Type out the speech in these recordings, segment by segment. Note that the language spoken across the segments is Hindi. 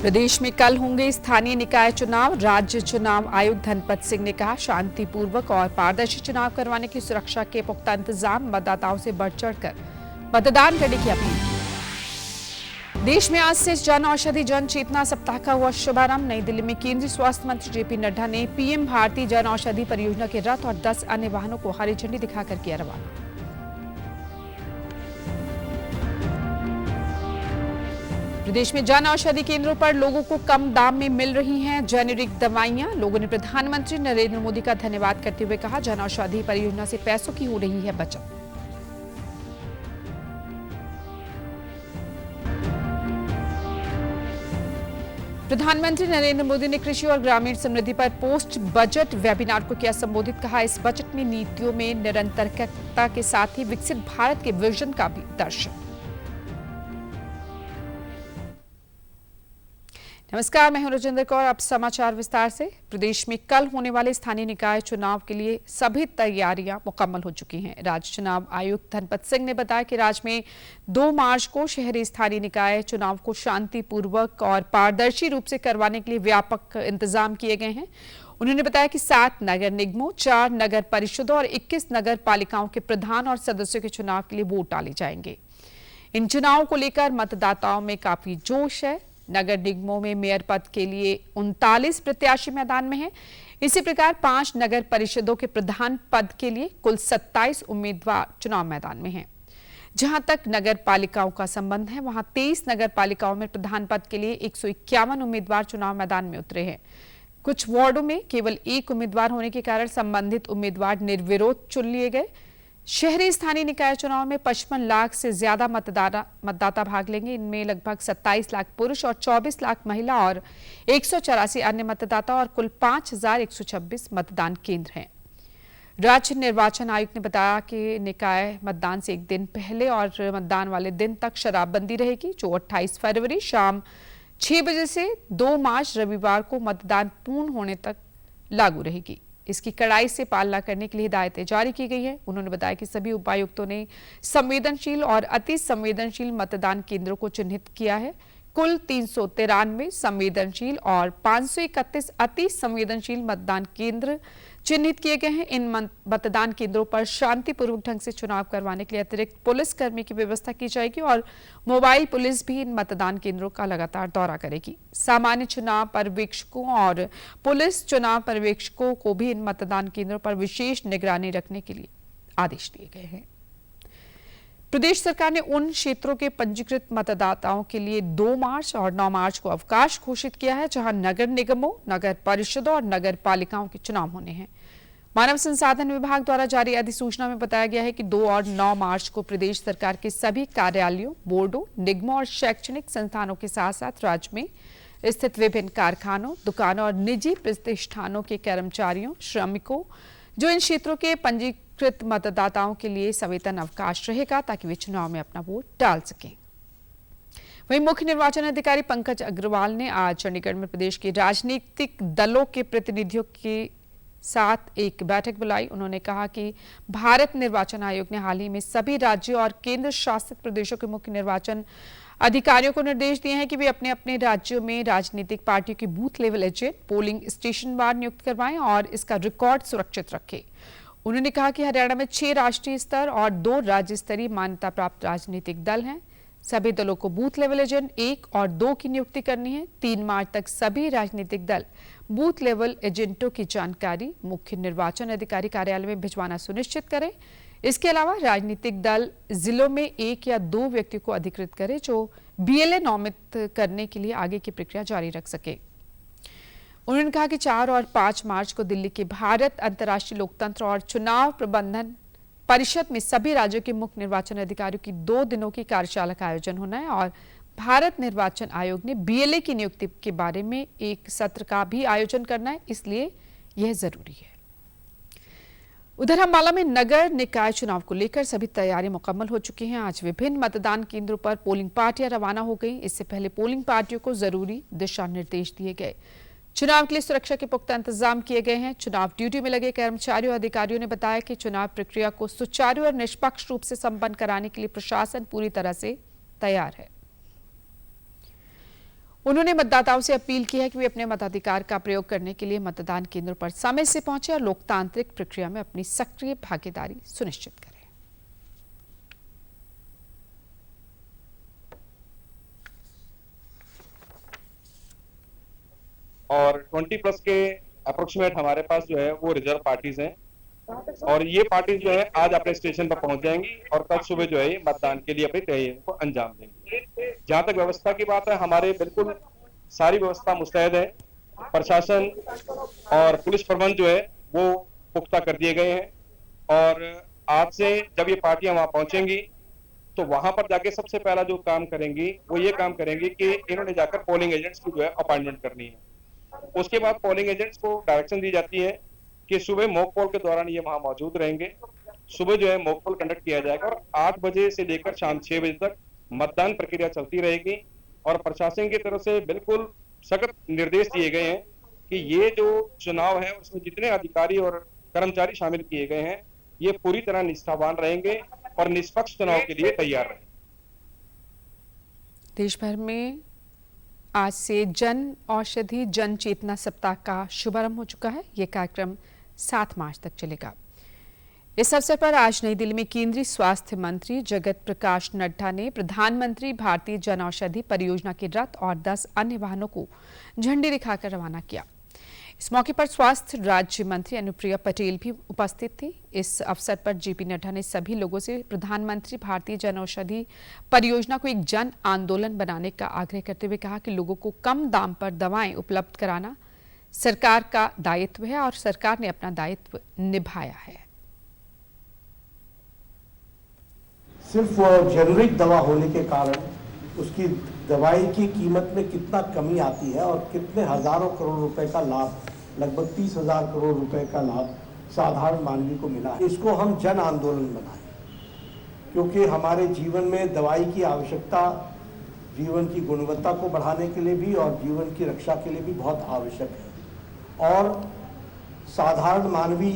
प्रदेश में कल होंगे स्थानीय निकाय चुनाव। राज्य चुनाव आयुक्त धनपत सिंह ने कहा, शांतिपूर्वक और पारदर्शी चुनाव करवाने की सुरक्षा के पुख्ता इंतजाम, मतदाताओं से बढ़ चढ़कर मतदान करने की अपील की। देश में आज से जन औषधि जन चेतना सप्ताह का हुआ शुभारंभ। नई दिल्ली में केंद्रीय स्वास्थ्य मंत्री जेपी नड्डा ने पीएम भारतीय जन औषधि परियोजना के रथ और 10 अन्य वाहनों को हरी झंडी दिखाकर किया रवाना। प्रदेश में जन औषधि केंद्रों पर लोगों को कम दाम में मिल रही हैं जेनेरिक दवाइयां। लोगों ने प्रधानमंत्री नरेंद्र मोदी का धन्यवाद करते हुए कहा, जन औषधि परियोजना से पैसों की हो रही है बचत। प्रधानमंत्री नरेंद्र मोदी ने कृषि और ग्रामीण समृद्धि पर पोस्ट बजट वेबिनार को किया संबोधित। कहा, इस बजट में नीतियों में निरंतरता के साथ ही विकसित भारत के विजन का भी दर्शन। नमस्कार, मैं हूं राजेंद्र कौर। अब समाचार विस्तार से। प्रदेश में कल होने वाले स्थानीय निकाय चुनाव के लिए सभी तैयारियां मुकम्मल हो चुकी हैं। राज्य चुनाव आयुक्त धनपत सिंह ने बताया कि राज्य में 2 मार्च को शहरी स्थानीय निकाय चुनाव को शांतिपूर्वक और पारदर्शी रूप से करवाने के लिए व्यापक इंतजाम किए गए हैं। उन्होंने बताया कि 7 नगर निगमों, 4 नगर परिषदों और 21 नगर पालिकाओं के प्रधान और सदस्यों के चुनाव के लिए वोट डाले जाएंगे। इन चुनावों को लेकर मतदाताओं में काफी जोश है। नगर निगमों में मेयर पद के लिए 39 प्रत्याशी मैदान में हैं। इसी प्रकार 5 नगर परिषदों के प्रधान पद के लिए कुल 27 उम्मीदवार चुनाव मैदान में हैं। जहां तक नगर पालिकाओं का संबंध है, वहां 23 नगर पालिकाओं में प्रधान पद के लिए 151 उम्मीदवार चुनाव मैदान में उतरे हैं। कुछ वार्डों में केवल 1 उम्मीदवार होने के कारण संबंधित उम्मीदवार निर्विरोध चुन लिए गए। शहरी स्थानीय निकाय चुनाव में 55 लाख से ज्यादा मतदाता भाग लेंगे। इनमें लगभग 27 लाख पुरुष और 24 लाख महिला और 184 अन्य मतदाता और कुल 5126 मतदान केंद्र हैं। राज्य निर्वाचन आयुक्त ने बताया कि निकाय मतदान से एक दिन पहले और मतदान वाले दिन तक शराबबंदी रहेगी, जो 28 फरवरी शाम 6 बजे से 2 मार्च रविवार को मतदान पूर्ण होने तक लागू रहेगी। इसकी कड़ाई से पालना करने के लिए हिदायतें जारी की गई हैं। उन्होंने बताया कि सभी उपायुक्तों ने संवेदनशील और अति संवेदनशील मतदान केंद्रों को चिन्हित किया है। कुल 393 संवेदनशील और 531 अति संवेदनशील मतदान केंद्र चिन्हित किए गए हैं। इन मतदान केंद्रों पर शांतिपूर्वक ढंग से चुनाव करवाने के लिए अतिरिक्त पुलिस कर्मी की व्यवस्था की जाएगी और मोबाइल पुलिस भी इन मतदान केंद्रों का लगातार दौरा करेगी। सामान्य चुनाव पर्यवेक्षकों और पुलिस चुनाव पर्यवेक्षकों को भी इन मतदान केंद्रों पर विशेष निगरानी रखने के लिए आदेश दिए गए हैं। प्रदेश सरकार ने उन क्षेत्रों के पंजीकृत मतदाताओं के लिए 2 मार्च और 9 मार्च को अवकाश घोषित किया है, जहां नगर निगमों, नगर परिषदों और नगर पालिकाओं के चुनाव होने हैं। मानव संसाधन विभाग द्वारा जारी अधिसूचना में बताया गया है कि 2 और 9 मार्च को प्रदेश सरकार के सभी कार्यालयों, बोर्डों, निगमों और शैक्षणिक संस्थानों के साथ साथ राज्य में स्थित विभिन्न कारखानों, दुकानों और निजी प्रतिष्ठानों के कर्मचारियों, श्रमिकों, जो इन क्षेत्रों के पंजीकृत मतदाताओं के लिए सवेतन अवकाश रहेगा, ताकि वे चुनाव में अपना वोट डाल सकें। वहीं मुख्य निर्वाचन अधिकारी पंकज अग्रवाल ने आज चंडीगढ़ में प्रदेश के राजनीतिक दलों के प्रतिनिधियों के साथ एक बैठक बुलाई। उन्होंने कहा कि भारत निर्वाचन आयोग ने हाल ही में सभी राज्यों और केंद्र शासित प्रदेशों के मुख्य निर्वाचन अधिकारियों को निर्देश दिए हैं कि वे अपने अपने राज्यों में राजनीतिक पार्टियों के booth level agent polling station वार नियुक्त करवाएं और इसका रिकॉर्ड सुरक्षित रखें। उन्होंने कहा कि हरियाणा में 6 राष्ट्रीय स्तर और 2 राज्य स्तरीय मान्यता प्राप्त राजनीतिक दल हैं। सभी दलों को बूथ लेवल एजेंट 1 और 2 की नियुक्ति करनी है। 3 मार्च तक सभी राजनीतिक दल बूथ लेवल एजेंटों की जानकारी मुख्य निर्वाचन अधिकारी कार्यालय में भिजवाना सुनिश्चित करें। इसके अलावा राजनीतिक दल जिलों में 1 या 2 व्यक्तियों को अधिकृत करें, जो बीएलए नॉमित करने के लिए आगे की प्रक्रिया जारी रख सके। उन्होंने कहा कि 4 और 5 मार्च को दिल्ली के भारत अंतर्राष्ट्रीय लोकतंत्र और चुनाव प्रबंधन परिषद में सभी राज्यों के मुख्य निर्वाचन अधिकारियों की 2 दिनों की कार्यशाला का आयोजन होना है और भारत निर्वाचन आयोग ने बीएलए की नियुक्ति के बारे में एक सत्र का भी आयोजन करना है, इसलिए यह जरूरी है। उधर अम्बाला में नगर निकाय चुनाव को लेकर सभी तैयारी मुकम्मल हो चुकी हैं। आज विभिन्न मतदान केंद्रों पर पोलिंग पार्टियां रवाना हो गई। इससे पहले पोलिंग पार्टियों को जरूरी दिशा निर्देश दिए गए। चुनाव के लिए सुरक्षा के पुख्ता इंतजाम किए गए हैं। चुनाव ड्यूटी में लगे कर्मचारियों और अधिकारियों ने बताया कि चुनाव प्रक्रिया को सुचारू और निष्पक्ष रूप से संपन्न कराने के लिए प्रशासन पूरी तरह से तैयार है। उन्होंने मतदाताओं से अपील की है कि वे अपने मताधिकार का प्रयोग करने के लिए मतदान केंद्रों पर समय से पहुंचे और लोकतांत्रिक प्रक्रिया में अपनी सक्रिय भागीदारी सुनिश्चित करें। और 20+ के अप्रोक्सीमेट हमारे पास जो है वो रिजर्व पार्टीज हैं और ये पार्टीज जो है आज अपने स्टेशन पर पहुंच जाएंगी और कल सुबह जो है मतदान के लिए अपनी तैयारी को अंजाम देंगे। जहां तक व्यवस्था की बात है, हमारे बिल्कुल सारी व्यवस्था मुस्तैद है। प्रशासन और पुलिस प्रबंध जो है वो पुख्ता कर दिए गए हैं और आज से जब ये पार्टियां वहां पहुंचेंगी तो वहां पर जाके सबसे पहला जो काम करेंगी वो ये काम करेंगी कि इन्होंने जाकर पोलिंग एजेंट्स की जो है अपॉइंटमेंट करनी है। उसके बाद पोलिंग एजेंट्स को डायरेक्शन दी जाती है कि सुबह मॉक पोल के दौरान ये वहां मौजूद रहेंगे। सुबह जो है मॉक पोल कंडक्ट किया जाएगा और 8 बजे से लेकर शाम 6 बजे तक मतदान प्रक्रिया चलती रहेगी और प्रशासन की तरफ से बिल्कुल सख्त निर्देश दिए गए हैं कि ये जो चुनाव है उसमें जितने अधिकारी और कर्मचारी शामिल किए गए हैं ये पूरी तरह निष्ठावान रहेंगे और निष्पक्ष चुनाव के लिए तैयार रहेंगे। देश भर में आज से जन औषधि जन चेतना सप्ताह का शुभारंभ हो चुका है। ये कार्यक्रम 7 मार्च तक चलेगा। इस अवसर पर आज नई दिल्ली में केंद्रीय स्वास्थ्य मंत्री जगत प्रकाश नड्डा ने प्रधानमंत्री भारतीय जन औषधि परियोजना के रथ और 10 अन्य वाहनों को झंडी दिखाकर रवाना किया। इस मौके पर स्वास्थ्य राज्य मंत्री अनुप्रिया पटेल भी उपस्थित थी। इस अवसर पर जेपी नड्डा ने सभी लोगों से प्रधानमंत्री भारतीय जन औषधि परियोजना को एक जन आंदोलन बनाने का आग्रह करते हुए कहा कि लोगों को कम दाम पर दवाएं उपलब्ध कराना सरकार का दायित्व है और सरकार ने अपना दायित्व निभाया है। सिर्फ जेनरिक दवा होने के कारण उसकी दवाई की कीमत में कितना कमी आती है और कितने हजारों करोड़ रुपए का लाभ, लगभग 30,000 करोड़ रुपए का लाभ साधारण मानवी को मिला है। इसको हम जन आंदोलन बनाएं क्योंकि हमारे जीवन में दवाई की आवश्यकता जीवन की गुणवत्ता को बढ़ाने के लिए भी और जीवन की रक्षा के लिए भी बहुत आवश्यक है और साधारण मानवी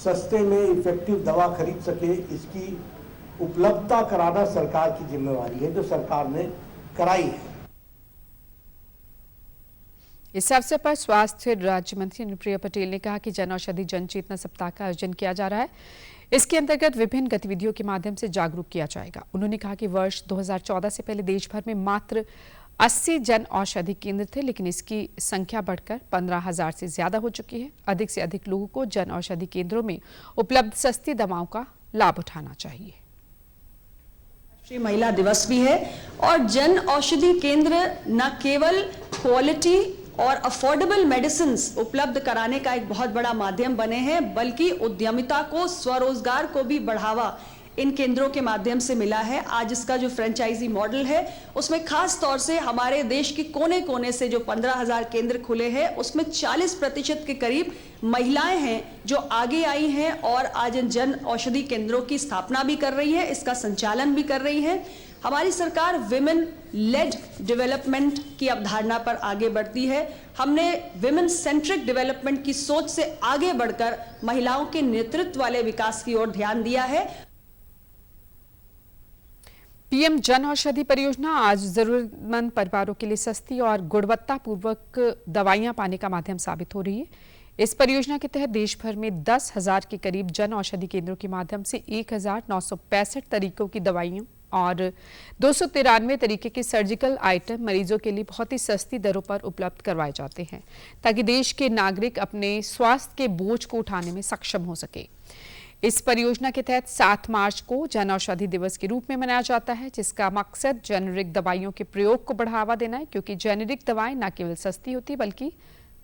सस्ते में इफेक्टिव दवा खरीद सके इसकी उपलब्धता कराना सरकार की जिम्मेवारी है जो सरकार ने कराई है। इस अवसर पर स्वास्थ्य राज्य मंत्री अनुप्रिया पटेल ने कहा कि जन औषधि जन चेतना सप्ताह का आयोजन किया जा रहा है। इसके अंतर्गत विभिन्न गतिविधियों के माध्यम से जागरूक किया जाएगा। उन्होंने कहा कि वर्ष 2014 से पहले देश भर में मात्र 80 जन औषधि केंद्र थे, लेकिन इसकी संख्या बढ़कर 15,000 से ज्यादा हो चुकी है। अधिक से अधिक लोगों को जन औषधि केंद्रों में उपलब्ध सस्ती दवाओं का लाभ उठाना चाहिए। राष्ट्रीय महिला दिवस भी है और जन औषधि केंद्र न केवल क्वालिटी और अफोर्डेबल मेडिसिन उपलब्ध कराने का एक बहुत बड़ा माध्यम बने हैं, बल्कि उद्यमिता को, स्वरोजगार को भी बढ़ावा इन केंद्रों के माध्यम से मिला है। आज इसका जो फ्रेंचाइजी मॉडल है उसमें खास तौर से हमारे देश के कोने कोने से जो 15,000 केंद्र खुले हैं उसमें 40% के करीब महिलाएं हैं जो आगे आई हैं और आज इन जन औषधि केंद्रों की स्थापना भी कर रही है, इसका संचालन भी कर रही है। हमारी सरकार विमेन लेड डेवलपमेंट की अवधारणा पर आगे बढ़ती है। हमने विमेन सेंट्रिक डेवलपमेंट की सोच से आगे बढ़कर महिलाओं के नेतृत्व वाले विकास की ओर ध्यान दिया है। पीएम जन औषधि परियोजना आज जरूरतमंद परिवारों के लिए सस्ती और गुणवत्तापूर्वक दवाइयां पाने का माध्यम साबित हो रही है। इस परियोजना के तहत देश भर में 10,000 के करीब जन औषधि केंद्रों के माध्यम से 1,965 तरीकों की दवाइयां और 293 तरीके के सर्जिकल आइटम मरीजों के लिए बहुत ही सस्ती दरों पर उपलब्ध करवाए जाते हैं, ताकि देश के नागरिक अपने स्वास्थ्य के बोझ को उठाने में सक्षम हो सके। इस परियोजना के तहत 7 मार्च को जन औषधि दिवस के रूप में मनाया जाता है, जिसका मकसद जेनेरिक दवाइयों के प्रयोग को बढ़ावा देना है, क्योंकि जेनेरिक दवाएं न केवल सस्ती होती बल्कि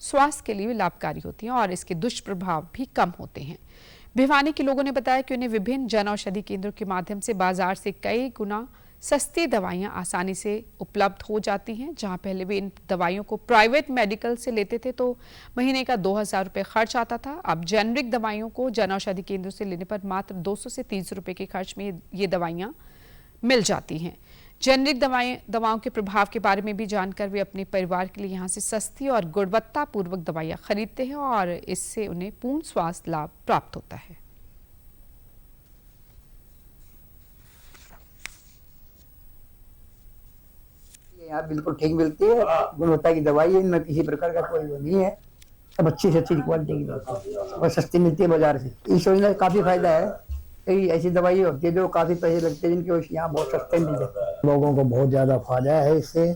स्वास्थ्य के लिए भी लाभकारी होती हैं और इसके दुष्प्रभाव भी कम होते हैं। भिवानी के लोगों ने बताया कि उन्हें विभिन्न जन औषधि केंद्रों के माध्यम से बाजार से कई गुना सस्ती दवाइयां आसानी से उपलब्ध हो जाती हैं। जहां पहले वे इन दवाइयों को प्राइवेट मेडिकल से लेते थे तो महीने का 2,000 रुपये खर्च आता था। अब जेनेरिक दवाइयों को जन औषधि केंद्रों से लेने पर मात्र 200 से 300 रुपये के खर्च में ये दवाइयां मिल जाती हैं। जेनेरिक दवाओं के प्रभाव के बारे में भी जानकर वे अपने परिवार के लिए यहाँ से सस्ती और गुणवत्तापूर्वक दवाइयाँ खरीदते हैं और इससे उन्हें पूर्ण स्वास्थ्य लाभ प्राप्त होता है। यहाँ बिल्कुल ठीक मिलती है, गुणवत्ता की दवाई है, इनमें किसी प्रकार का कोई वो नहीं है, सब अच्छी से अच्छी क्वालिटी की दवाई और सस्ती मिलती है बाजार से। इस योजना का काफी फायदा है, कई ऐसी दवाई होती है जो काफी पैसे लगते हैं, जिनके यहाँ बहुत सस्ते मिल जाते हैं। लोगों को बहुत ज्यादा फायदा है इससे,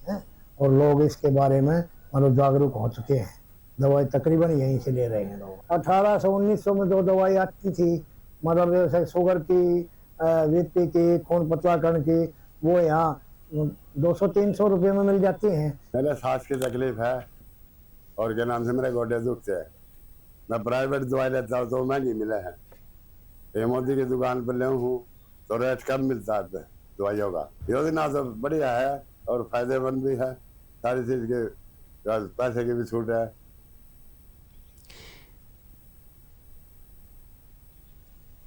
है? और लोग इसके बारे में मतलब जागरूक हो चुके हैं। दवाई तकरीबन यहीं से ले रहे हैं लोग। 1800-1900 में जो दवाई आती थी, मतलब जैसे शुगर की, बीपी की, खून पतलाकरण की, वो यहाँ 200-300 रुपये में मिल जाती हैं। मेरे सांस की तकलीफ है और क्या नाम से मेरे गोडे दुखते हैं। मैं प्राइवेट दवाई लेता हूँ तो महंगी मिले हैं। ये मोदी की दुकान पर ले हूँ तो रेट कम मिलता है दवाइयों का। योजना तो बढ़िया है और फायदेमंद भी है, सारी चीज के पैसे की भी छूट है।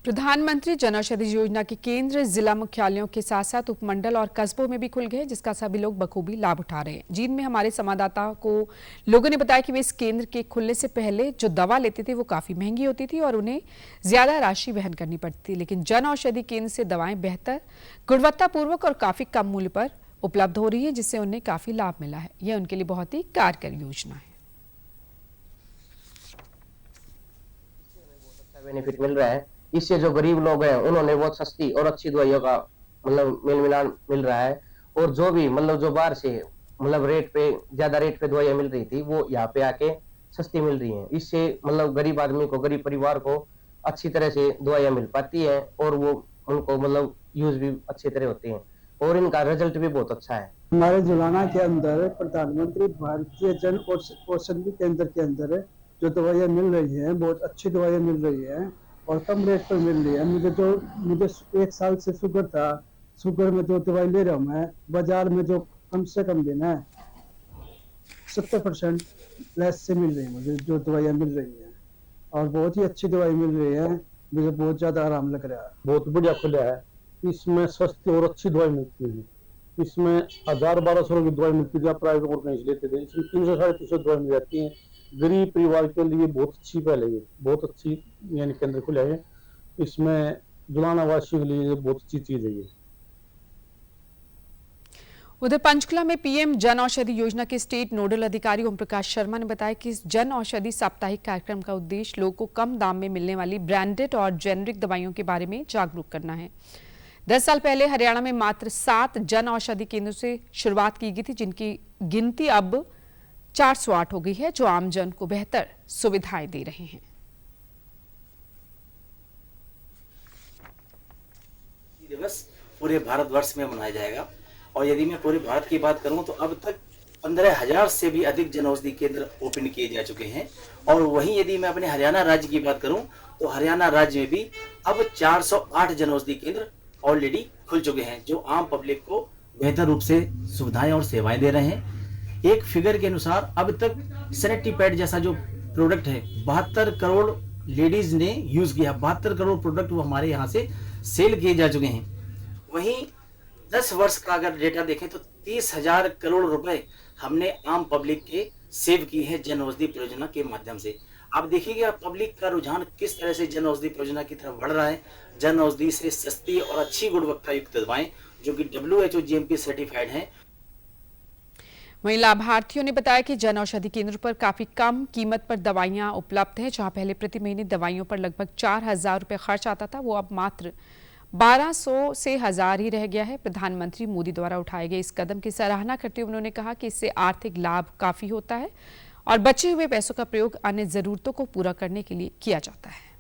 प्रधानमंत्री जन औषधि योजना के केंद्र जिला मुख्यालयों के साथ साथ उपमंडल और कस्बों में भी खुल गए, जिसका सभी लोग बखूबी लाभ उठा रहे हैं। जींद में हमारे संवाददाताओं को लोगों ने बताया कि वे इस केंद्र के खुलने से पहले जो दवा लेते थे वो काफी महंगी होती थी और उन्हें ज्यादा राशि वहन करनी पड़ती थी, लेकिन जन औषधि केंद्र से दवाएं बेहतर, गुणवत्तापूर्वक और काफी कम मूल्य पर उपलब्ध हो रही है, जिससे उन्हें काफी लाभ मिला है। यह उनके लिए बहुत ही कारगर योजना है। बेनिफिट मिल रहा है, इससे जो गरीब लोग हैं उन्होंने बहुत सस्ती और अच्छी दवाइयों का मतलब मिलान मिल रहा है। और जो भी मतलब जो बाहर से मतलब रेट पे ज्यादा रेट पे दवाइयां मिल रही थी वो यहाँ पे आके सस्ती मिल रही हैं। इससे मतलब गरीब आदमी को, गरीब परिवार को अच्छी तरह से दवाइयां मिल पाती है और वो उनको मतलब यूज भी अच्छी तरह होते हैं और इनका रिजल्ट भी बहुत अच्छा है। हमारे जुलाना के अंदर प्रधानमंत्री भारतीय जन औषधि केंद्र के अंदर जो दवाइयाँ मिल रही हैं, बहुत अच्छी दवाइयाँ मिल रही हैं और कम रेट पर मिल रही है। मुझे 1 साल से शुगर था, शुगर में जो दवाई ले रहा हूँ मैं, बाजार में जो कम से कम देना है 70% लेस से मिल रही है मुझे जो दवाइयाँ मिल रही हैं और बहुत ही अच्छी दवाई मिल रही है। मुझे बहुत ज्यादा आराम लग रहा है। बहुत बढ़िया खुला है, इसमें सस्ती और अच्छी दवाई मिलती है। इसमें 1000-1200 की दवाई मिलती थी, प्राइवेट और कहीं से लेते थे, इसमें 300-350 दवाई मिल जाती है। गरीब परिवार के लिए बहुत अच्छी पहले ये बहुत अच्छी यानी केंद्र खुला है, इसमें जुलाना वासियों के लिए बहुत अच्छी चीज है ये। उधर पंचकुला में पीएम जन औषधि योजना के स्टेट नोडल अधिकारी ओम प्रकाश शर्मा ने बताया कि इस जन औषधि साप्ताहिक कार्यक्रम का उद्देश्य लोगों को कम दाम में मिलने वाली ब्रांडेड और जेनेरिक दवाइयों के बारे में जागरूक करना है। 10 साल पहले हरियाणा में मात्र 7 जन औषधि केंद्रों से शुरुआत की गई थी, जिनकी गिनती अब 408 हो गई है, जो आमजन को बेहतर सुविधाएं दे रहे हैं। दिवस पूरे भारतवर्ष में मनाया जाएगा और यदि मैं पूरे भारत की बात करूं तो अब तक 15,000 से भी अधिक जन औषधि केंद्र ओपन किए जा चुके हैं। और वहीं यदि मैं अपने हरियाणा राज्य की बात करूं तो हरियाणा राज्य में भी अब 408 जन औषधि केंद्र ऑलरेडी खुल चुके हैं, जो आम पब्लिक को बेहतर रूप से सुविधाएं और सेवाएं दे रहे हैं। एक फिगर के अनुसार अब तक सैनिटरी पैड जैसा जो प्रोडक्ट है 72 करोड़ लेडीज ने यूज किया। 72 करोड़ प्रोडक्ट वो हमारे यहाँ से सेल किए जा चुके हैं। वहीं 10 वर्ष का अगर डेटा देखें तो 30,000 करोड़ रुपए हमने आम पब्लिक के सेव की है जन औषधि परियोजना के माध्यम से। आप देखिएगा पब्लिक का रुझान किस तरह से जन औषधि परियोजना की तरफ बढ़ रहा है। जन औषधि से सस्ती और अच्छी गुणवत्ता युक्त दवाएं जो कि WHO GMP सर्टिफाइड हैं। वहीं लाभार्थियों ने बताया कि जन औषधि केंद्र पर काफी कम कीमत पर दवाइयां उपलब्ध हैं। जहां पहले प्रति महीने दवाइयों पर लगभग 4,000 रुपए खर्च आता था, वो अब मात्र 1200 से 1000 ही रह गया है। प्रधानमंत्री मोदी द्वारा उठाए गए इस कदम की सराहना करते हुए उन्होंने कहा कि इससे आर्थिक लाभ काफी होता है और बचे हुए पैसों का प्रयोग अन्य जरूरतों को पूरा करने के लिए किया जाता है।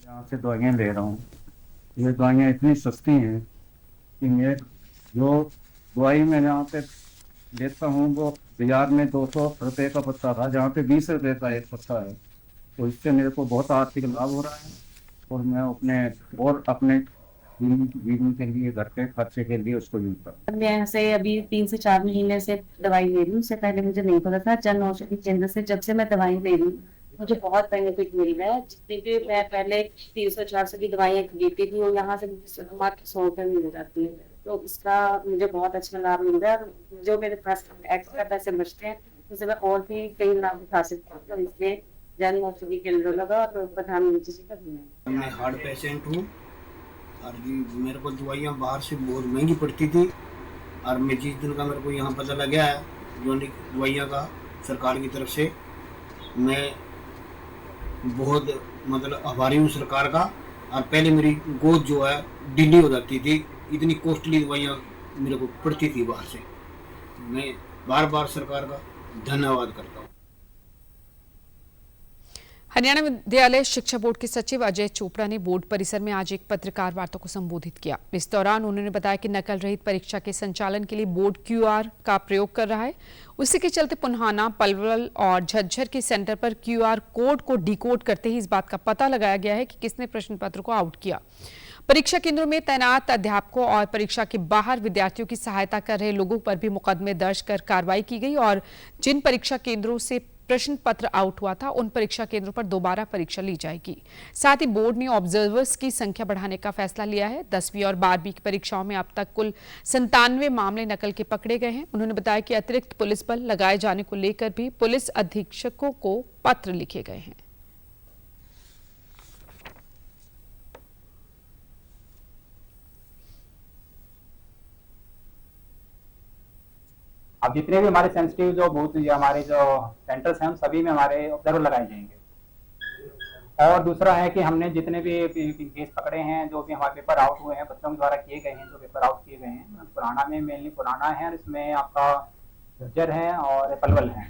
यहाँ से दवाइयाँ ले रहा हूँ, ये दवाइयाँ इतनी सस्ती हैं कि मैं जो दवाई मैं यहाँ पे लेता हूँ वो बाजार में 200 रुपये का पत्ता था, जहाँ पे 20 रुपये का एक पत्ता है। तो इससे मेरे को बहुत आर्थिक लाभ हो रहा है और मैं अपने जीवन के लिए, घर के खर्चे के लिए उसको यूज करता हूँ। मैं यहाँ से अभी 3 से 4 महीने से दवाई ले रही हूँ। उससे पहले मुझे नहीं पता था। जन औषधि केंद्र से जब से मैं दवाई ले रही हूँ मुझे बहुत बेनिफिट मिल रहा है। जितनी भी मैं पहले 300-400 की दवाइयाँ खरीदती थी और यहाँ से मुझे मात्र 100 रुपये मिल जाती है। तो इसका मुझे बहुत अच्छा लाभ मिल रहा है। जो मेरे पास एक्स्ट्रा पैसे बचते हैं उससे मैं और भी कई लाभ उठा सकती हूँ। इसलिए जन औषधि केंद्र लगा और प्रधानमंत्री जी का धन्यवाद। मैं हार्ट पेशेंट हूँ, और जी मेरे को दवाइयाँ बाहर से बहुत महंगी पड़ती थी, और मैं जिस दिन का मेरे को यहाँ पता लगा है यूनिक दवाइयाँ का सरकार की तरफ से, मैं बहुत मतलब आभारी हूँ सरकार का। और पहले मेरी गोद जो है ढीली हो जाती थी, इतनी कॉस्टली दवाइयाँ मेरे को पड़ती थी बाहर से। मैं बार बार सरकार का धन्यवाद करता हूँ। हरियाणा विद्यालय शिक्षा बोर्ड के सचिव अजय चोपड़ा ने बोर्ड परिसर में आज एक पत्रकार वार्ता को संबोधित किया। इस दौरान उन्होंने बताया कि नकल रहित परीक्षा के संचालन के लिए बोर्ड QR का प्रयोग कर रहा है। उसी के चलते पुन्हाना, पलवल और झज्जर के सेंटर पर QR कोड को डिकोड करते ही इस बात का पता लगाया गया है कि किसने प्रश्न पत्र को आउट किया। परीक्षा केंद्रों में तैनात अध्यापकों और परीक्षा के बाहर विद्यार्थियों की सहायता कर रहे लोगों पर भी मुकदमे दर्ज कर कार्रवाई की गई और जिन परीक्षा केंद्रों से प्रश्न पत्र आउट हुआ था उन परीक्षा केंद्रों पर दोबारा परीक्षा ली जाएगी। साथ ही बोर्ड ने ऑब्जर्वर्स की संख्या बढ़ाने का फैसला लिया है। 10वीं और 12वीं की परीक्षाओं में अब तक कुल 97 मामले नकल के पकड़े गए हैं। उन्होंने बताया कि अतिरिक्त पुलिस बल लगाए जाने को लेकर भी पुलिस अधीक्षकों को पत्र लिखे गए हैं। अब जितने भी हमारे सेंसिटिव जो बूथ या हमारे जो सेंटर्स हैं, सभी में हमारे ऑब्जर्वर लगाए जाएंगे। और दूसरा है कि हमने जितने भी केस पकड़े हैं, जो भी हमारे पेपर आउट हुए हैं, बच्चों के द्वारा किए गए हैं, जो पेपर आउट किए गए हैं, पुराना में मेनली पुराना है और इसमें आपका झज्जर है और पलवल है,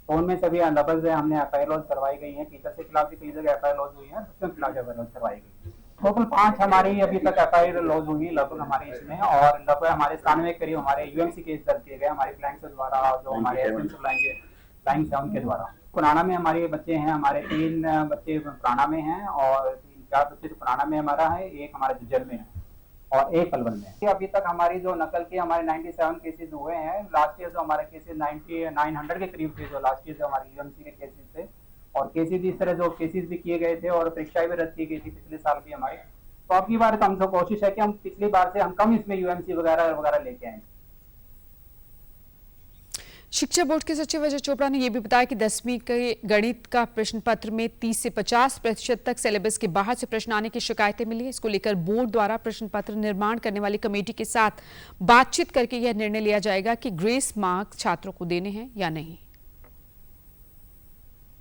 तो उनमें सभी डबल से हमने FIR लॉन्च करवाई गई है। टीचर के खिलाफ भी कई जगह FIR लॉन्च हुई है, बच्चों के खिलाफ FIR लॉन्च करवाई गई। टोटल 5 हमारी अभी तक FIR लॉन्च हुई है लगभग हमारे इसमें, और लगभग हमारे 97 करीब हमारे UMC केस दर्ज किए गए हमारे फ्लैंक्स द्वारा, जो हमारे फ्लैंक्स है उनके द्वारा। पुराना में हमारे बच्चे हैं, हमारे 3 बच्चे पुराना में हैं और 3-4 बच्चे तो पुराना में हमारा है, एक हमारे झज्जर में है और एक पलवल में। अभी तक हमारी जो नकल के हमारे 97 केसेस हुए हैं। लास्ट ईयर जो हमारे केसेस 900 के करीब थे, जो लास्ट ईयर जो हमारे UMC के केसेस थे, और केसेस इस तरह जो केसेस भी किए गए थे और परीक्षाएं भी रद्द की गई थी पिछले साल भी हमारे। तो अब की बार तो हम जो कोशिश है कि हम पिछली बार से हम कम इसमें UMC वगैरह लेके आए। शिक्षा बोर्ड के सचिव अजय चोपड़ा ने यह भी बताया कि 10वीं के गणित का प्रश्न पत्र में 30 से 50% तक सिलेबस के बाहर से प्रश्न आने की शिकायतें मिली है। इसको लेकर बोर्ड द्वारा प्रश्न पत्र निर्माण करने वाली कमेटी के साथ बातचीत करके यह निर्णय लिया जाएगा कि ग्रेस मार्क्स छात्रों को देने हैं या नहीं।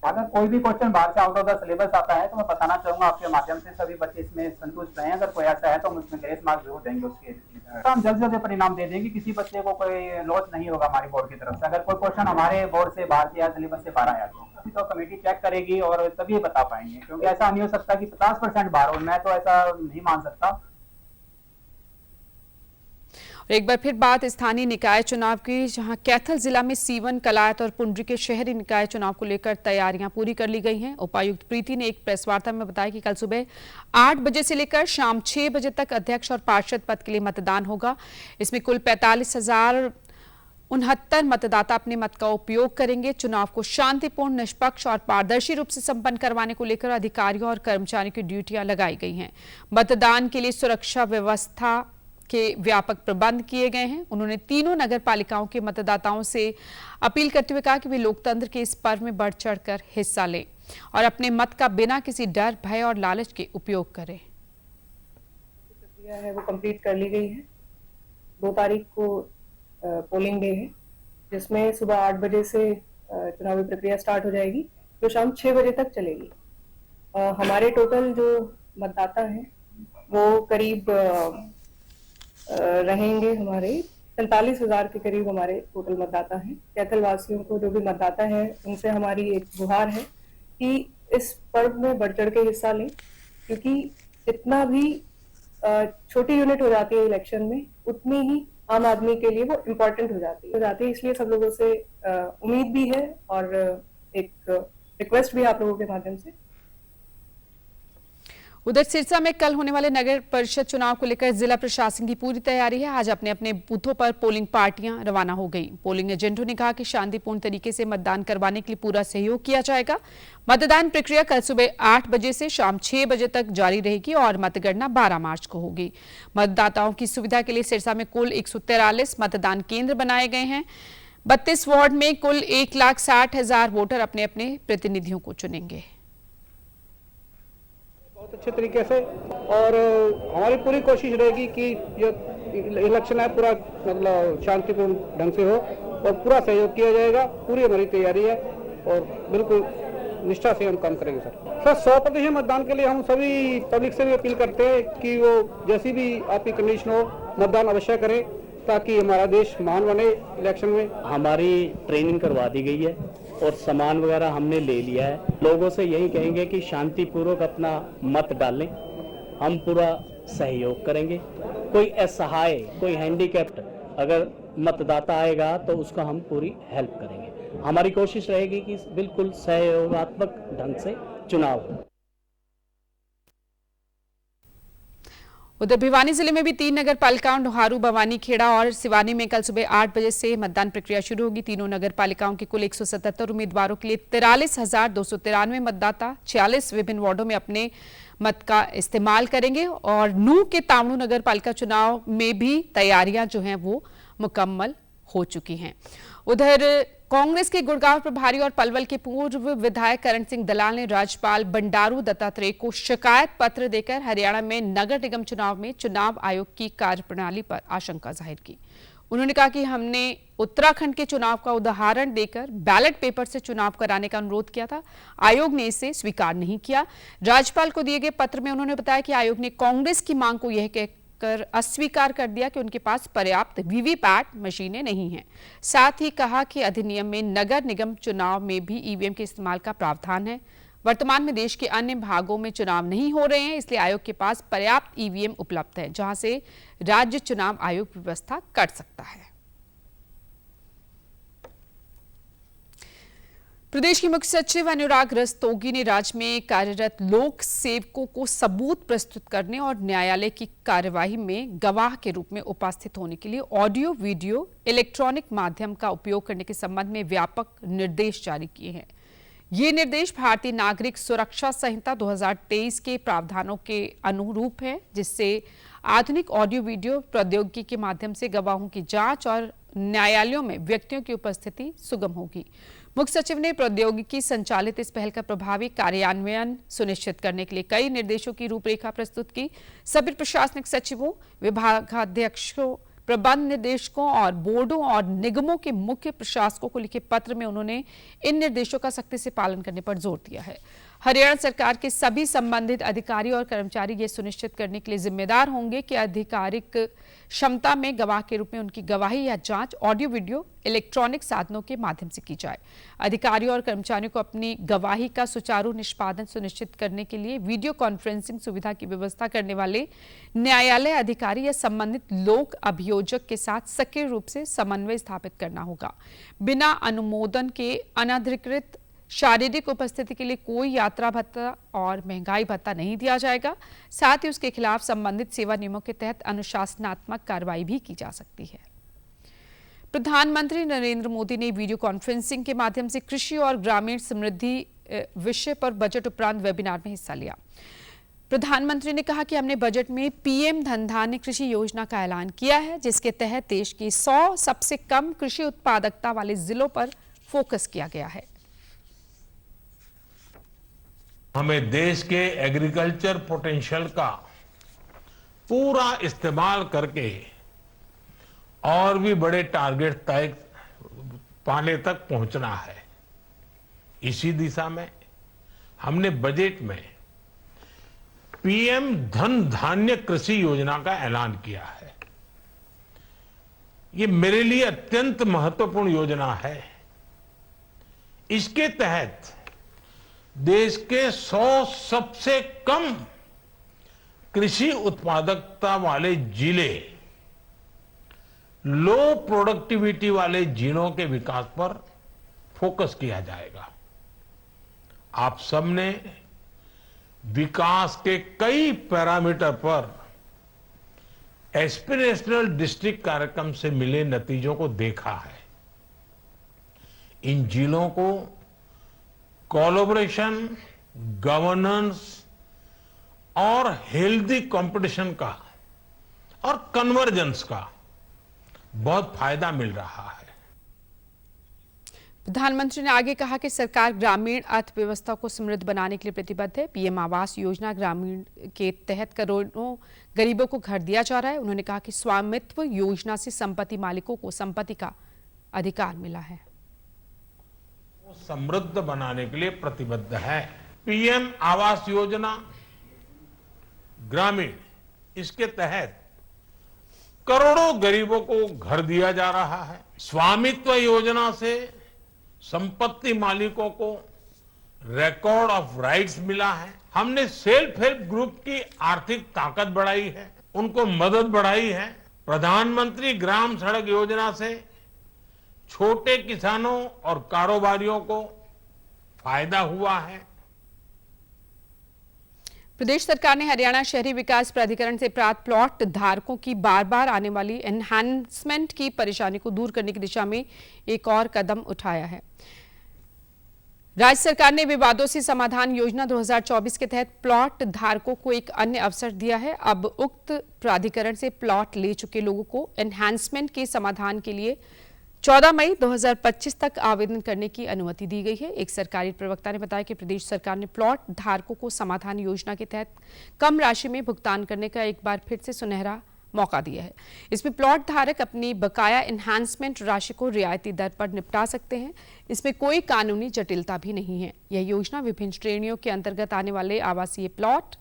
अगर कोई भी क्वेश्चन बाहर से आउट ऑफ द सिलेबस आता है तो मैं बताना चाहूंगा आपके माध्यम से, सभी बच्चे इसमें संतुष्ट रहे। अगर कोई ऐसा है तो हम उसमें ग्रेस मार्क्स जरूर देंगे उसके। तो हम जल्द से जल्द परिणाम दे देंगे, किसी बच्चे को कोई लॉस नहीं होगा हमारी बोर्ड की तरफ से। अगर कोई क्वेश्चन हमारे बोर्ड से बाहर से या सिलेबस से बाहर आया तो कमेटी चेक करेगी और तभी बता पाएंगे, क्योंकि ऐसा नहीं हो सकता कि 50% बाहर हो। मैं तो ऐसा नहीं मान सकता। एक बार फिर बात स्थानीय निकाय चुनाव की, जहां कैथल जिला में सीवन, कलायत और पुंडरी के शहरी निकाय चुनाव को लेकर तैयारियां पूरी कर ली गई हैं। उपायुक्त प्रीति ने एक प्रेस वार्ता में बताया कि कल सुबह 8 बजे से लेकर शाम 6 बजे तक अध्यक्ष और पार्षद पद के लिए मतदान होगा। इसमें कुल 45,069 मतदाता अपने मत का उपयोग करेंगे। चुनाव को शांतिपूर्ण, निष्पक्ष और पारदर्शी रूप से संपन्न करवाने को लेकर अधिकारियों और कर्मचारियों की ड्यूटियां लगाई गई हैं। मतदान के लिए सुरक्षा व्यवस्था के व्यापक प्रबंध किए गए हैं। उन्होंने तीनों नगर पालिकाओं के मतदाताओं से अपील करते हुए कहा कि वे लोकतंत्र के इस पर्व में बढ़ चढ़कर हिस्सा लें और अपने मत का बिना किसी डर, भय और लालच के उपयोग करें। प्रक्रिया है वो कंप्लीट कर ली गई है। 2 तारीख को पोलिंग डे है, जिसमें सुबह 8 बजे से चुनावी प्रक्रिया स्टार्ट हो जाएगी, जो शाम 6 बजे तक चलेगी। हमारे टोटल जो मतदाता हैं वो करीब रहेंगे, हमारे 45,000 के करीब हमारे टोटल मतदाता हैं। कैथल वासियों को, जो भी मतदाता हैं, उनसे हमारी एक गुहार है कि इस पर्व में बढ़ चढ़ के हिस्सा लें, क्योंकि जितना भी छोटी यूनिट हो जाती है इलेक्शन में, उतनी ही आम आदमी के लिए वो इम्पोर्टेंट हो जाती है। इसलिए सब लोगों से उम्मीद भी है और एक रिक्वेस्ट भी आप लोगों के माध्यम से। उधर सिरसा में कल होने वाले नगर परिषद चुनाव को लेकर जिला प्रशासन की पूरी तैयारी है। आज अपने अपने बूथों पर पोलिंग पार्टियां रवाना हो गई। पोलिंग एजेंटों ने कहा कि शांतिपूर्ण तरीके से मतदान करवाने के लिए पूरा सहयोग किया जाएगा। मतदान प्रक्रिया कल सुबह 8 बजे से शाम 6 बजे तक जारी रहेगी और मतगणना 12 मार्च को होगी। मतदाताओं की सुविधा के लिए सिरसा में कुल 143 मतदान केंद्र बनाए गए हैं। 32 वार्ड में कुल 1,60,000 वोटर अपने अपने प्रतिनिधियों को चुनेंगे। बहुत अच्छे तरीके से, और हमारी पूरी कोशिश रहेगी कि जो इलेक्शन है पूरा मतलब शांतिपूर्ण ढंग से हो और पूरा सहयोग किया जाएगा। पूरी हमारी तैयारी है और बिल्कुल निष्ठा से हम काम करेंगे सर। 100% मतदान के लिए हम सभी पब्लिक से भी अपील करते हैं कि वो जैसी भी आपकी कंडीशन हो मतदान अवश्य करें ताकि हमारा देश महान बने इलेक्शन में। हमारी ट्रेनिंग करवा दी गई है और सामान वगैरह हमने ले लिया है। लोगों से यही कहेंगे कि शांतिपूर्वक अपना मत डालें, हम पूरा सहयोग करेंगे। कोई असहाय, कोई हैंडीकैप्ड अगर मतदाता आएगा तो उसका हम पूरी हेल्प करेंगे। हमारी कोशिश रहेगी कि बिल्कुल सहयोगात्मक ढंग से चुनाव हो। उधर भिवानी जिले में भी 3 नगर पालिकाओं डोहारू, भवानी खेड़ा और सिवानी में कल सुबह 8 बजे से मतदान प्रक्रिया शुरू होगी। तीनों नगर पालिकाओं के कुल 177 उम्मीदवारों के लिए 43,293 मतदाता 46 विभिन्न वार्डों में अपने मत का इस्तेमाल करेंगे और नूह के तावड़ू नगर पालिका चुनाव में भी तैयारियां जो हैं वो मुकम्मल हो चुकी हैं। उधर कांग्रेस के गुड़गांव प्रभारी और पलवल के पूर्व विधायक करण सिंह दलाल ने राज्यपाल बंडारू दत्तात्रेय को शिकायत पत्र देकर हरियाणा में नगर निगम चुनाव में चुनाव आयोग की कार्यप्रणाली पर आशंका जाहिर की। उन्होंने कहा कि हमने उत्तराखंड के चुनाव का उदाहरण देकर बैलेट पेपर से चुनाव कराने का अनुरोध किया था, आयोग ने इसे स्वीकार नहीं किया। राज्यपाल को दिए गए पत्र में उन्होंने बताया कि आयोग ने कांग्रेस की मांग को यह कहकर अस्वीकार कर दिया कि उनके पास पर्याप्त वीवीपैट मशीनें नहीं हैं। साथ ही कहा कि अधिनियम में नगर निगम चुनाव में भी ईवीएम के इस्तेमाल का प्रावधान है। वर्तमान में देश के अन्य भागों में चुनाव नहीं हो रहे हैं, इसलिए आयोग के पास पर्याप्त ईवीएम उपलब्ध है जहां से राज्य चुनाव आयोग व्यवस्था कर सकता है। प्रदेश के मुख्य सचिव अनुराग रस्तोगी ने राज्य में कार्यरत लोक सेवकों को सबूत प्रस्तुत करने और न्यायालय की कार्यवाही में गवाह के रूप में उपस्थित होने के लिए ऑडियो, वीडियो, इलेक्ट्रॉनिक माध्यम का उपयोग करने के संबंध में व्यापक निर्देश जारी किए हैं। ये निर्देश भारतीय नागरिक सुरक्षा संहिता 2023 के प्रावधानों के अनुरूप है, जिससे आधुनिक ऑडियो वीडियो प्रौद्योगिकी के माध्यम से गवाहों की जांच और न्यायालयों में व्यक्तियों की उपस्थिति सुगम होगी। मुख्य सचिव ने प्रौद्योगिकी संचालित इस पहल का प्रभावी कार्यान्वयन सुनिश्चित करने के लिए कई निर्देशों की रूपरेखा प्रस्तुत की। सभी प्रशासनिक सचिवों, विभागाध्यक्षों, प्रबंध निर्देशकों और बोर्डों और निगमों के मुख्य प्रशासकों को लिखे पत्र में उन्होंने इन निर्देशों का सख्ती से पालन करने पर जोर दिया है। हरियाणा सरकार के सभी संबंधित अधिकारी और कर्मचारी ये सुनिश्चित करने के लिए जिम्मेदार होंगे कि आधिकारिक क्षमता में गवाह के रूप में उनकी गवाही या जांच ऑडियो, वीडियो, इलेक्ट्रॉनिक साधनों के माध्यम से की जाए। अधिकारियों और कर्मचारियों को अपनी गवाही का सुचारू निष्पादन सुनिश्चित करने के लिए वीडियो कॉन्फ्रेंसिंग सुविधा की व्यवस्था करने वाले न्यायालय अधिकारी या संबंधित लोक अभियोजक के साथ सक्रिय रूप से समन्वय स्थापित करना होगा। बिना अनुमोदन के अनधिकृत शारीरिक उपस्थिति के लिए कोई यात्रा भत्ता और महंगाई भत्ता नहीं दिया जाएगा। साथ ही उसके खिलाफ संबंधित सेवा नियमों के तहत अनुशासनात्मक कार्रवाई भी की जा सकती है। प्रधानमंत्री नरेंद्र मोदी ने वीडियो कॉन्फ्रेंसिंग के माध्यम से कृषि और ग्रामीण समृद्धि विषय पर बजट उपरांत वेबिनार में हिस्सा लिया। प्रधानमंत्री ने कहा कि हमने बजट में पीएम धन धान्य कृषि योजना का ऐलान किया है, जिसके तहत देश की 100 सबसे कम कृषि उत्पादकता वाले जिलों पर फोकस किया गया है। हमें देश के एग्रीकल्चर पोटेंशियल का पूरा इस्तेमाल करके और भी बड़े टारगेट तय पाने तक पहुंचना है। इसी दिशा में हमने बजट में पीएम धन धान्य कृषि योजना का ऐलान किया है। ये मेरे लिए अत्यंत महत्वपूर्ण योजना है। इसके तहत देश के 100 सबसे कम कृषि उत्पादकता वाले जिले, लो प्रोडक्टिविटी वाले जिलों के विकास पर फोकस किया जाएगा। आप सबने विकास के कई पैरामीटर पर एस्पिरेशनल डिस्ट्रिक्ट कार्यक्रम से मिले नतीजों को देखा है। इन जिलों को कोलैबोरेशन, गवर्नेंस और हेल्दी कंपटीशन का और कन्वर्जेंस का बहुत फायदा मिल रहा है। प्रधानमंत्री ने आगे कहा कि सरकार ग्रामीण अर्थव्यवस्था को समृद्ध बनाने के लिए प्रतिबद्ध है। पीएम आवास योजना ग्रामीण के तहत करोड़ों गरीबों को घर दिया जा रहा है। उन्होंने कहा कि स्वामित्व योजना से संपत्ति मालिकों को संपत्ति का अधिकार मिला है। समृद्ध बनाने के लिए प्रतिबद्ध है। पीएम आवास योजना ग्रामीण, इसके तहत करोड़ों गरीबों को घर दिया जा रहा है। स्वामित्व योजना से संपत्ति मालिकों को रिकॉर्ड ऑफ राइट्स मिला है। हमने सेल्फ हेल्प ग्रुप की आर्थिक ताकत बढ़ाई है, उनको मदद बढ़ाई है। प्रधानमंत्री ग्राम सड़क योजना से छोटे किसानों और कारोबारियों को फायदा हुआ है। प्रदेश सरकार ने हरियाणा शहरी विकास प्राधिकरण से प्राप्त प्लॉट धारकों की बार बार आने वाली एनहांसमेंट की परेशानी को दूर करने की दिशा में एक और कदम उठाया है। राज्य सरकार ने विवादों से समाधान योजना 2024 के तहत प्लॉट धारकों को एक अन्य अवसर दिया है। अब उक्त प्राधिकरण से प्लॉट ले चुके लोगों को एनहांसमेंट के समाधान के लिए 14 मई 2025 तक आवेदन करने की अनुमति दी गई है। एक सरकारी प्रवक्ता ने बताया कि प्रदेश सरकार ने प्लॉट धारकों को समाधान योजना के तहत कम राशि में भुगतान करने का एक बार फिर से सुनहरा मौका दिया है। इसमें प्लॉट धारक अपनी बकाया एनहांसमेंट राशि को रियायती दर पर निपटा सकते हैं। इसमें कोई कानूनी जटिलता भी नहीं है। यह योजना विभिन्न श्रेणियों के अंतर्गत आने वाले आवासीय plot,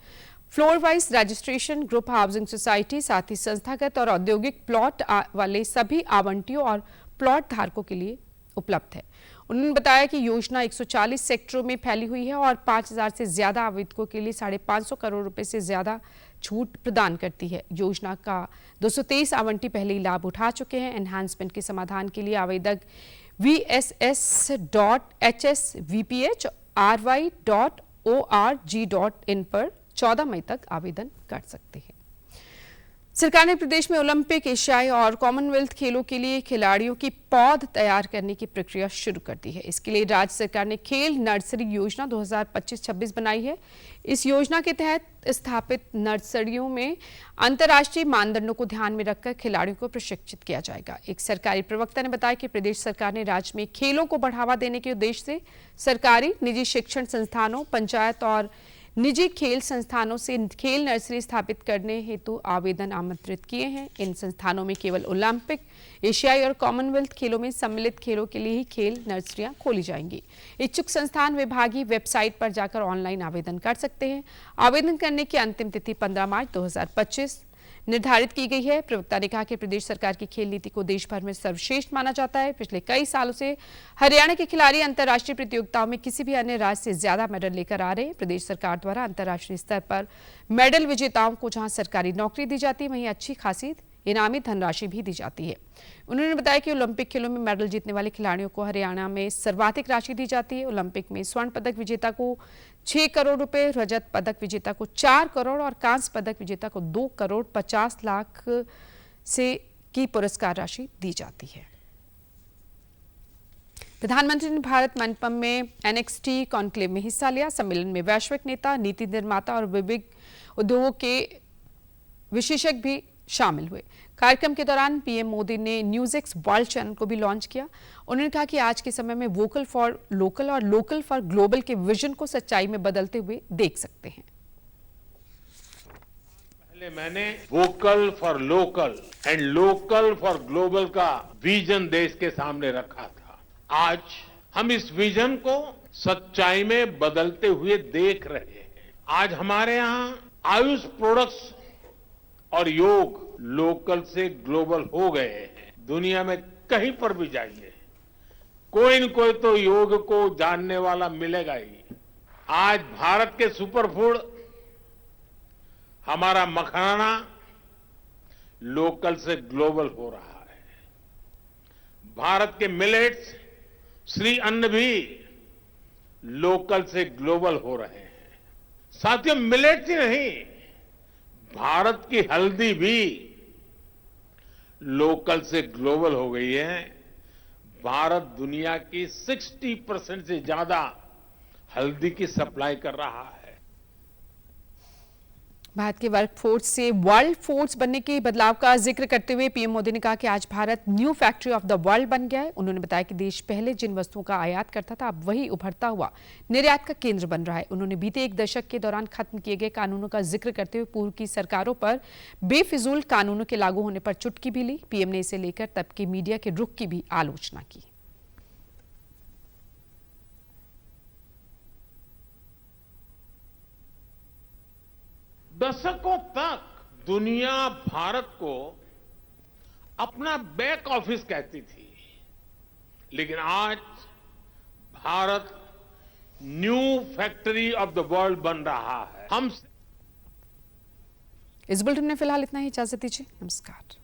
floor wise registration, group housing society, साथ ही संस्थागत और औद्योगिक प्लॉट वाले सभी आवंटियों और प्लॉट धारकों के लिए उपलब्ध है। उन्होंने बताया कि योजना 140 सेक्टरों में फैली हुई है और 5000 से ज्यादा आवेदकों के लिए 550 करोड़ रुपए से ज्यादा छूट प्रदान करती है। योजना का 223 आवंटी पहले ही लाभ उठा चुके हैं। एनहांसमेंट के समाधान के लिए आवेदक vss.hsvph.ry.org.in पर 14 मई तक आवेदन कर सकते हैं। सरकार ने प्रदेश में ओलंपिक, एशियाई और कॉमनवेल्थ खेलों के लिए खिलाड़ियों की पौध तैयार करने की प्रक्रिया शुरू कर दी है। इसके लिए राज्य सरकार ने खेल नर्सरी योजना 2025-26 बनाई है। इस योजना के तहत स्थापित नर्सरियों में अंतर्राष्ट्रीय मानदंडों को ध्यान में रखकर खिलाड़ियों को प्रशिक्षित किया जाएगा। एक सरकारी प्रवक्ता ने बताया कि प्रदेश सरकार ने राज्य में खेलों को बढ़ावा देने के उद्देश्य से सरकारी, निजी शिक्षण संस्थानों, पंचायत और निजी खेल संस्थानों से खेल नर्सरी स्थापित करने हेतु आवेदन आमंत्रित किए हैं। इन संस्थानों में केवल ओलंपिक, एशियाई और कॉमनवेल्थ खेलों में सम्मिलित खेलों के लिए ही खेल नर्सरियां खोली जाएंगी। इच्छुक संस्थान विभागीय वेबसाइट पर जाकर ऑनलाइन आवेदन कर सकते हैं। आवेदन करने की अंतिम तिथि 15 मार्च 2025 निर्धारित की गई है। प्रवक्ता ने कहा कि प्रदेश सरकार की खेल नीति को देश भर में सर्वश्रेष्ठ माना जाता है। पिछले कई सालों से हरियाणा के खिलाड़ी अंतर्राष्ट्रीय प्रतियोगिताओं में किसी भी अन्य राज्य से ज्यादा मेडल लेकर आ रहे हैं। प्रदेश सरकार द्वारा अंतर्राष्ट्रीय स्तर पर मेडल विजेताओं को जहां सरकारी नौकरी दी जाती है, वहीं अच्छी खासी इनामी धनराशि भी दी जाती है। उन्होंने बताया कि ओलंपिक खेलों में मेडल जीतने वाले खिलाड़ियों को हरियाणा में सर्वाधिक राशि दी जाती है। ओलंपिक में स्वर्ण पदक विजेता को 6 करोड़ रुपए, रजत पदक विजेता को 4 करोड़ और कांस्य पदक विजेता को 2 करोड़ 50 लाख से की पुरस्कार राशि दी जाती है। प्रधानमंत्री ने भारत मंडपम में NXT कॉन्क्लेव में हिस्सा लिया। सम्मेलन में वैश्विक नेता, नीति निर्माता और विविध उद्योगों के विशेषज्ञ भी शामिल हुए। कार्यक्रम के दौरान पीएम मोदी ने न्यूज़ वर्ल्ड चैनल को भी लॉन्च किया। उन्होंने कहा कि आज के समय में वोकल फॉर लोकल और लोकल फॉर ग्लोबल के विजन को सच्चाई में बदलते हुए देख सकते हैं। पहले मैंने vocal for local and local for global का विजन देश के सामने रखा था। आज हम इस विजन को सच्चाई में बदलते हुए देख रहे हैं। आज हमारे यहाँ आयुष प्रोडक्ट्स और योग लोकल से ग्लोबल हो गए हैं। दुनिया में कहीं पर भी जाइए, कोई न कोई तो योग को जानने वाला मिलेगा ही। आज भारत के सुपरफूड, हमारा मखाना लोकल से ग्लोबल हो रहा है। भारत के मिलेट्स, श्री अन्न भी लोकल से ग्लोबल हो रहे हैं। साथियों, मिलेट्स ही नहीं, भारत की हल्दी भी लोकल से ग्लोबल हो गई है। भारत दुनिया की 60% से ज्यादा हल्दी की सप्लाई कर रहा है। भारत के वर्कफोर्स से वर्ल्ड फोर्स बनने के बदलाव का जिक्र करते हुए पीएम मोदी ने कहा कि आज Bharat new factory of the world बन गया है। उन्होंने बताया कि देश पहले जिन वस्तुओं का आयात करता था अब वही उभरता हुआ निर्यात का केंद्र बन रहा है। उन्होंने बीते एक दशक के दौरान खत्म किए गए कानूनों का जिक्र करते हुए पूर्व की सरकारों पर बेफिजूल कानूनों के लागू होने पर चुटकी भी ली। पीएम ने इसे लेकर तब के मीडिया के रुख की भी आलोचना की। दशकों तक दुनिया भारत को अपना बैक ऑफिस कहती थी, लेकिन आज Bharat new factory of the world बन रहा है। हम इस बुलेटिन में फिलहाल इतना ही, इजाजत दीजिए, नमस्कार।